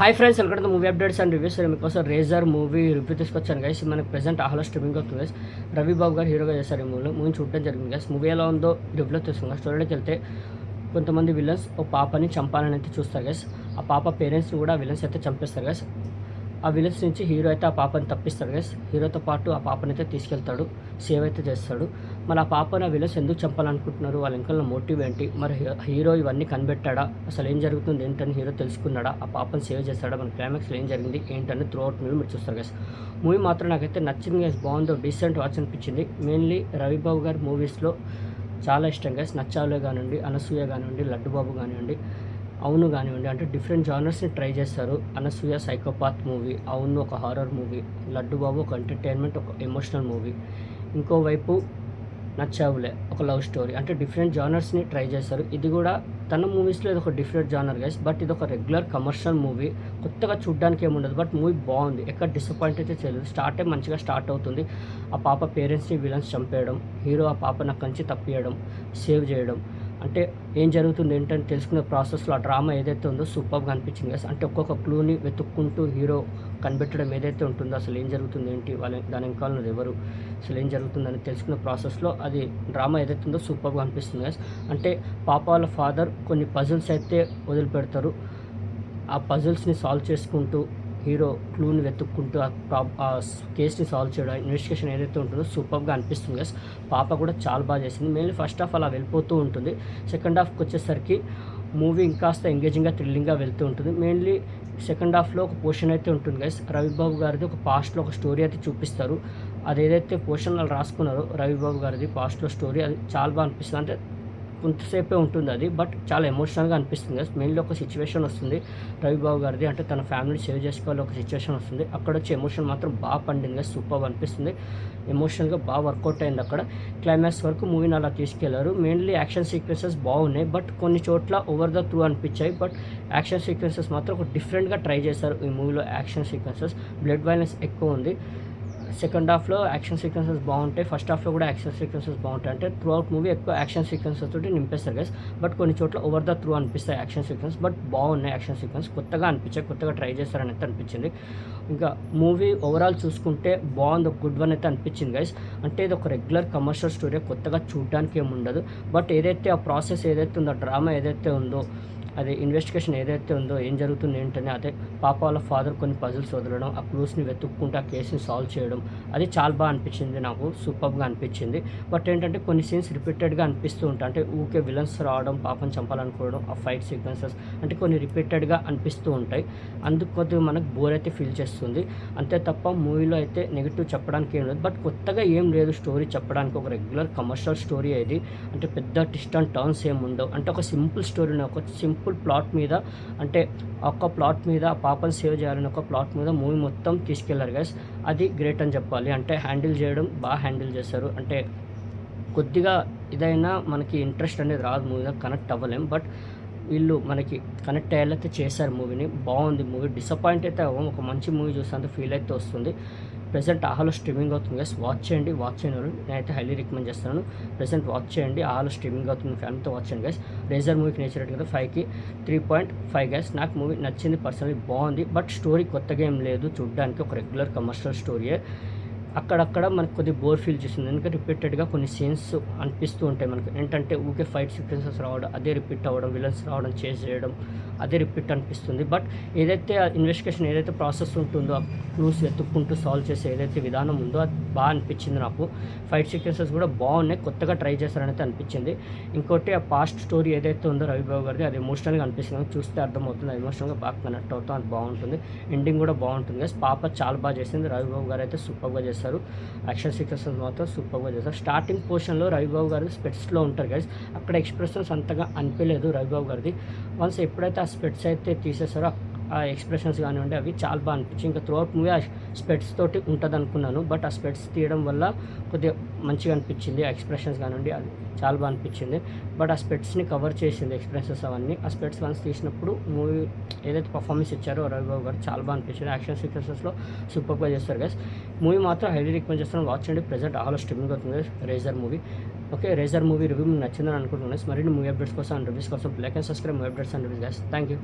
Hi friends, welcome to movie updates and reviews. మీకోసం razor movie review తీసుకొచ్చాను guys. మనకి present ఆహ్లా streaming అవుతుంది guys. Ravi బాబు గారు హీరోగా చేస్తారు ఈ మూవీ చూడడం జరిగింది గైస్. మూవీ ఎలా ఉందో రివ్యూలో తెలుసుకుందాం. స్టోరీలోకి వెళ్తే కొంతమంది విలన్స్ ఓ పాపని చంపాలని అయితే చూస్తారు గైస్. ఆ పాప పేరెంట్స్ని కూడా విలన్స్ అయితే చంపేస్తారు గైస్. ఆ విలన్స్ నుంచి హీరో అయితే ఆ పాపని తప్పిస్తాడు గైస్. హీరోతో పాటు ఆ పాపని అయితే తీసుకెళ్తాడు, సేవ్ అయితే చేస్తాడు. మరి ఆ పాపని ఆ విలన్స్ ఎందుకు చంపాలనుకుంటున్నారు, వాళ్ళ ఇంకా మోటివ్ ఏంటి, మరి హీరో ఇవన్నీ కనిపెట్టాడా, అసలు ఏం జరుగుతుంది ఏంటని హీరో తెలుసుకున్నాడా, ఆ పాపని సేవ్ చేస్తాడా, మన క్లైమాక్స్లో ఏం జరిగింది ఏంటని త్రూ అవుట్ మూవీ మీరు చూస్తారు గైస్. మూవీ మాత్రం నాకైతే నచ్చింది గైస్. బాగుందో డీసెంట్ వాచ్ అనిపించింది. మెయిన్లీ రవిబాబు గారి మూవీస్లో చాలా ఇష్టం గైస్. నచ్చావులే కానివ్వండి, అనసూయ కానివ్వండి, లడ్డుబాబు కానివ్వండి, అవును కానివ్వండి, అంటే డిఫరెంట్ జానర్స్ని ట్రై చేస్తారు. అనసూయ సైకోపాత్ మూవీ, అవును ఒక హారర్ మూవీ, లడ్డుబాబు ఒక ఎంటర్టైన్మెంట్, ఒక ఎమోషనల్ మూవీ, ఇంకోవైపు నచ్చావులే ఒక లవ్ స్టోరీ. అంటే డిఫరెంట్ జానర్స్ని ట్రై చేస్తారు. ఇది కూడా తన మూవీస్లో ఇది ఒక డిఫరెంట్ జానర్ గైస్. బట్ ఇది ఒక రెగ్యులర్ కమర్షియల్ మూవీ. కొత్తగా చూడడానికి ఏముండదు, బట్ మూవీ బాగుంది. ఎక్కడ డిసప్పాయింట్ అయితే చేయలేదు. స్టార్టే మంచిగా స్టార్ట్ అవుతుంది. ఆ పాప పేరెంట్స్ని విలన్స్ చంపేయడం, హీరో ఆ పాపను అక్కడి నుంచి తప్పియడం, సేవ్ చేయడం, అంటే ఏం జరుగుతుంది ఏంటని తెలుసుకునే ప్రాసెస్లో ఆ డ్రామా ఏదైతే ఉందో సూపర్గా అనిపించింది గైస్. అంటే ఒక్కొక్క క్లూని వెతుక్కుంటూ హీరో కనిపెట్టడం ఏదైతే ఉంటుందో, అసలు ఏం జరుగుతుంది ఏంటి, దాని వెనకాల ఎవరు, అసలు ఏం జరుగుతుందని తెలుసుకునే ప్రాసెస్లో అది డ్రామా ఏదైతే ఉందో సూపర్గా అనిపిస్తుంది గైస్. అంటే పాప వాళ్ళ ఫాదర్ కొన్ని పజిల్స్ అయితే వదిలిపెడతారు. ఆ పజిల్స్ని సాల్వ్ చేసుకుంటూ హీరో క్లూని వెతుక్కుంటూ ఆ కేస్ని సాల్వ్ చేయడం, ఇన్వెస్టిగేషన్ ఏదైతే ఉంటుందో సూపర్గా అనిపిస్తుంది గైస్. పాప కూడా చాలా బాగా చేసింది. మెయిన్లీ ఫస్ట్ హాఫ్ అలా వెళ్ళిపోతూ ఉంటుంది. సెకండ్ హాఫ్కి వచ్చేసరికి మూవీ ఇంకాస్త ఎంగేజింగ్గా థ్రిల్లింగ్గా వెళ్తూ ఉంటుంది. మెయిన్లీ సెకండ్ హాఫ్లో ఒక పోర్షన్ అయితే ఉంటుంది గైస్. రవిబాబు గారిది ఒక పాస్ట్లో ఒక స్టోరీ అయితే చూపిస్తారు. అది ఏదైతే పోర్షన్ వాళ్ళు రాసుకున్నారో రవిబాబు గారిది పాస్ట్లో స్టోరీ, అది చాలా బాగా అనిపిస్తుంది. అంటే కొంతసేపే ఉంటుంది అది, బట్ చాలా ఎమోషనల్గా అనిపిస్తుంది. మెయిన్లీ ఒక సిచ్యువేషన్ వస్తుంది రవిబాబు గారిది, అంటే తన ఫ్యామిలీ సేవ్ చేసుకోవాలి ఒక సిచ్యువేషన్ వస్తుంది. అక్కడ వచ్చే ఎమోషన్ మాత్రం బాగా పండింది, సూపర్ అనిపిస్తుంది. ఎమోషనల్గా బాగా వర్కౌట్ అయింది. అక్కడ క్లైమాక్స్ వరకు మూవీని అలా తీసుకెళ్లారు. మెయిన్లీ యాక్షన్ సీక్వెన్సెస్ బాగున్నాయి, బట్ కొన్ని చోట్ల ఓవర్ ద త్రూ అనిపించాయి. బట్ యాక్షన్ సీక్వెన్సెస్ మాత్రం ఒక డిఫరెంట్గా ట్రై చేశారు ఈ మూవీలో. యాక్షన్ సీక్వెన్సెస్, బ్లడ్ వైలెన్స్ ఎక్కువ ఉంది. సెకండ్ హాఫ్లో యాక్షన్ సీక్వెన్సెస్ బాగుంటాయి, ఫస్ట్ హాఫ్లో కూడా యాక్షన్ సీక్వెన్సెస్ బాగుంటాయి. అంటే త్రూ అవుట్ మూవీ ఎక్కువ యాక్షన్ సీక్వెన్సెస్ తోటి నింపేస్తారు గైస్. బట్ కొన్ని చోట్ల ఓవర్ ద త్రూ అనిపిస్తాయి యాక్షన్ సీక్వెన్స్, బట్ బాగున్నాయి యాక్షన్ సీక్వెన్స్. కొత్తగా అనిపించాయి, కొత్తగా ట్రై చేస్తారని అయితే అనిపించింది. ఇంకా మూవీ ఓవరాల్ చూసుకుంటే బాగుంది, ఒక గుడ్ వన్ అయితే అనిపించింది గైస్. అంటే ఇది ఒక రెగ్యులర్ కమర్షియల్ స్టోరీ, కొత్తగా చూడడానికి ఏమి ఉండదు. బట్ ఏదైతే ఆ ప్రాసెస్ ఏదైతే ఉందో, డ్రామా ఏదైతే ఉందో, అదే ఇన్వెస్టిగేషన్ ఏదైతే ఉందో, ఏం జరుగుతుంది ఏంటని, అదే పాప వాళ్ళ ఫాదర్ కొన్ని పజిల్స్ వదలడం, ఆ క్లూస్ని వెతుక్కుంటూ ఆ కేసుని సాల్వ్ చేయడం, అది చాలా బాగా అనిపించింది నాకు, సూపర్గా అనిపించింది. బట్ ఏంటంటే కొన్ని సీన్స్ రిపీటెడ్గా అనిపిస్తూ ఉంటాయి. అంటే ఊకే విలన్స్ రావడం, పాపని చంపాలనుకోవడం, ఆ ఫైట్ సీక్వెన్సెస్ అంటే కొన్ని రిపీటెడ్గా అనిపిస్తూ ఉంటాయి. అందుకు కొద్దిగా మనకు బోర్ అయితే ఫీల్ చేస్తుంది. అంతే తప్ప మూవీలో అయితే నెగిటివ్ చెప్పడానికి ఏం లేదు. బట్ కొత్తగా ఏం లేదు స్టోరీ చెప్పడానికి, ఒక రెగ్యులర్ కమర్షియల్ స్టోరీ ఇది. అంటే పెద్ద ట్విస్ట్ అండ్ టర్న్స్ ఏమి ఉండవు. అంటే ఒక సింపుల్ స్టోరీని, ఒక సింపుల్ ప్లాట్ మీద, అంటే ఒక్క ప్లాట్ మీద ఆ పాపను సేవ్ చేయాలని ఒక ప్లాట్ మీద మూవీ మొత్తం తీసుకెళ్లారు గైస్. అది గ్రేట్ అని చెప్పాలి. అంటే హ్యాండిల్ చేయడం బాగా హ్యాండిల్ చేశారు. అంటే కొద్దిగా ఇదైనా మనకి ఇంట్రెస్ట్ అనేది రాదు, మూవీగా కనెక్ట్ అవ్వలేం. బట్ వీళ్ళు మనకి కనెక్ట్ అయ్యేలా చేశారు మూవీని. బాగుంది మూవీ, డిసప్పాయింట్ అయితే అవ్వం. ఒక మంచి మూవీ చూసేంత ఫీల్ అయితే వస్తుంది. ప్రెసెంట్ ఆహాలో స్ట్రీమింగ్ అవుతుంది గైస్. వాచ్ చేయండి, వాచ్ చేయని వాళ్ళు నేనైతే హైలీ రికమెండ్ చేస్తున్నాను. ప్రెసెంట్ వాచ్ చేయండి, ఆహాలో స్ట్రీమింగ్ అవుతుంది, ఫ్యామిలీతో వాచ్ చేయండి గైస్. రేజర్ మూవీకి నేచర్ కదా 5కి 3.5 గైస్. నాకు మూవీ నచ్చింది, పర్సనలీ బాగుంది. బట్ స్టోరీ కొత్తగా ఏం లేదు చూడడానికి, ఒక రెగ్యులర్ కమర్షియల్ స్టోరీయే. అక్కడక్కడ మనకు కొద్దిగా బోర్ ఫీల్ చేస్తుంది, ఎందుకంటే రిపీటెడ్గా కొన్ని సీన్స్ అనిపిస్తూ ఉంటాయి మనకు. ఏంటంటే ఊకే ఫైట్ సీక్వెన్సెస్ రావడం, అదే రిపీట్ అవ్వడం, విలన్స్ రావడం, చేజ్ చేయడం, అదే రిపీట్ అనిపిస్తుంది. బట్ ఏదైతే ఇన్వెస్టిగేషన్ ఏదైతే ప్రాసెస్ ఉంటుందో, ఆ క్లూస్ వెతుక్కుంటూ సాల్వ్ చేసే ఏదైతే విధానం ఉందో అది బాగా అనిపించింది నాకు. ఫైట్ సీక్వెన్సెస్ కూడా బాగున్నాయి, కొత్తగా ట్రై చేస్తారని అయితే అనిపించింది. ఇంకోటి ఆ పాస్ట్ స్టోరీ ఏదైతే ఉందో రవిబాబు గారిది, అది ఎమోషనల్గా అనిపిస్తుంది. చూస్తే అర్థమవుతుంది, అది ఎమోషనల్గా బాగా కనెక్ట్ అవుతాం, అది బాగుంటుంది. ఎండింగ్ కూడా బాగుంటుంది గైస్. పాప చాలా బాగా చేసింది, రవిబాబు గారు అయితే సూపర్గా చేస్తారు. యాక్షన్ సీక్వెన్సెస్ మాత్రం సూపర్గా చేస్తారు. స్టార్టింగ్ పోర్షన్లో రవిబాబు గారి స్పెట్స్లో ఉంటారు గైస్. అక్కడ ఎక్స్ప్రెషన్స్ అంతగా అనిపించలేదు రవిబాబు గారిది. వన్స్ ఎప్పుడైతే ఆ స్పెట్స్ అయితే తీసేసారో ఆ ఎక్స్ప్రెషన్స్ కానివ్వండి అవి చాలా బాగా అనిపించింది. ఇంకా త్రూ అవుట్ మూవీ ఆ స్పెట్స్ తోటి ఉంటుంది అనుకున్నాను, బట్ ఆ స్పెట్స్ తీయడం వల్ల కొద్దిగా మంచిగా అనిపించింది. ఆ ఎక్స్ప్రెషన్స్ కానివ్వండి అది చాలా బాగా అనిపించింది. బట్ ఆ స్పెట్స్ని కవర్ చేసింది ఎక్స్ప్రెషన్స్ అవన్నీ. ఆ స్పెట్స్ వన్స్ తీసినప్పుడు మూవీ ఏదైతే పర్ఫార్మెన్స్ ఇచ్చారో రవిబాబు గారు చాలా బాగా అనిపించింది. యాక్షన్ సీక్వెన్సెస్లో సూపర్గా చేస్తారు గైస్. మూవీ మాత్రం హైలీ రికమెండ్ చేస్తాను, వాచ్ చేయండి. ప్రెజెంట్ ఆహాలో స్ట్రీమింగ్ అవుతుంది Razor movie. Okay, Razor movie review మీకు నచ్చిందని అనుకుంటున్నాను. మరిన్ని మూవీ అప్డేట్స్ కోసం అండ్ రివ్యూస్ కోసం like and subscribe movie updates and reviews guys. Thank you.